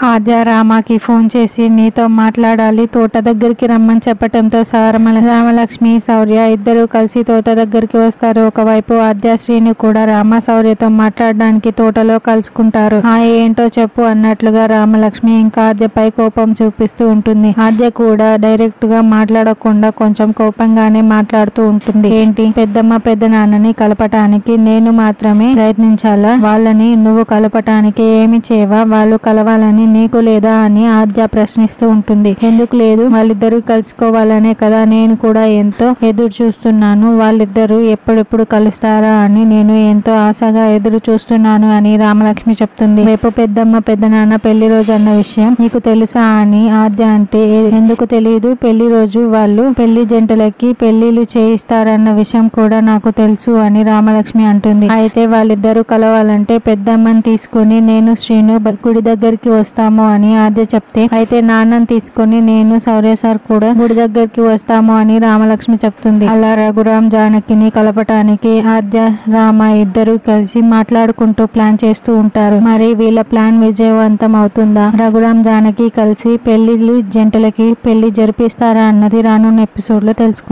ఆద్య రామకి phone చేసి నీతో మాట్లాడాలి, తోట దగ్గరికి రమ్మని చెప్పటంతో రామలక్ష్మి శౌర్య ఇద్దరు కలిసి తోట దగ్గరికి వస్తారు. ఒకవైపు ఆద్య శ్రీని కూడా రామ శౌర్యతో మాట్లాడడానికి తోటలో కలుసుకుంటారు. ఏంటో చెప్పు అన్నట్లుగా రామలక్ష్మి ఇంకా ఆద్యపై కోపం చూపిస్తూ ఉంటుంది. ఆద్య కూడా డైరెక్ట్ గా మాట్లాడకుండా కొంచెం కోపంగానే మాట్లాడుతూ ఉంటుంది. ఏంటి పెద్దమ్మ పెద్ద నాన్నని కలపటానికి నేను మాత్రమే ప్రయత్నించాలా? వాళ్ళని నువ్వు కలపటానికి ఏమి చేయవా? వాళ్ళు కలవాలని నీకు లేదా అని ఆద్య ప్రశ్నిస్తూ ఉంటుంది. ఎందుకు లేదు, వాళ్ళిద్దరూ కలుసుకోవాలనే కదా నేను కూడా ఎంతో ఎదురు చూస్తున్నాను. వాళ్ళిద్దరూ ఎప్పుడెప్పుడు కలుస్తారా అని నేను ఎంతో ఆశగా ఎదురు చూస్తున్నాను అని రామలక్ష్మి చెప్తుంది. రేపు పెద్దమ్మ పెద్ద నాన్న పెళ్లి రోజు అన్న విషయం నీకు తెలుసా అని ఆద్య అంటే ఎందుకు తెలియదు, పెళ్లి రోజు వాళ్ళు పెళ్లి జంటలకి పెళ్లిళ్ళు చేయిస్తారన్న విషయం కూడా నాకు తెలుసు అని రామలక్ష్మి అంటుంది. అయితే వాళ్ళిద్దరూ కలవాలంటే పెద్దమ్మని తీసుకుని నేను శ్రీను గుడి దగ్గరికి వస్తాము అని ఆద్య చెప్తే, అయితే నాన్నని తీసుకుని నేను శౌర్య సార్ కూడా గుడి దగ్గరికి వస్తాము అని రామలక్ష్మి చెప్తుంది. అలా రఘురామ్ జానకిని కలపటానికి ఆద్య రామ ఇద్దరు కలిసి మాట్లాడుకుంటూ ప్లాన్ చేస్తూ ఉంటారు. మరి వీళ్ళ ప్లాన్ విజయవంతం అవుతుందా? రఘురామ్ జానకి కలిసి పెళ్లిళ్ళు జంటలకి పెళ్లి జరిపిస్తారా అన్నది రానున్న ఎపిసోడ్ లో తెలుసుకుంటాం.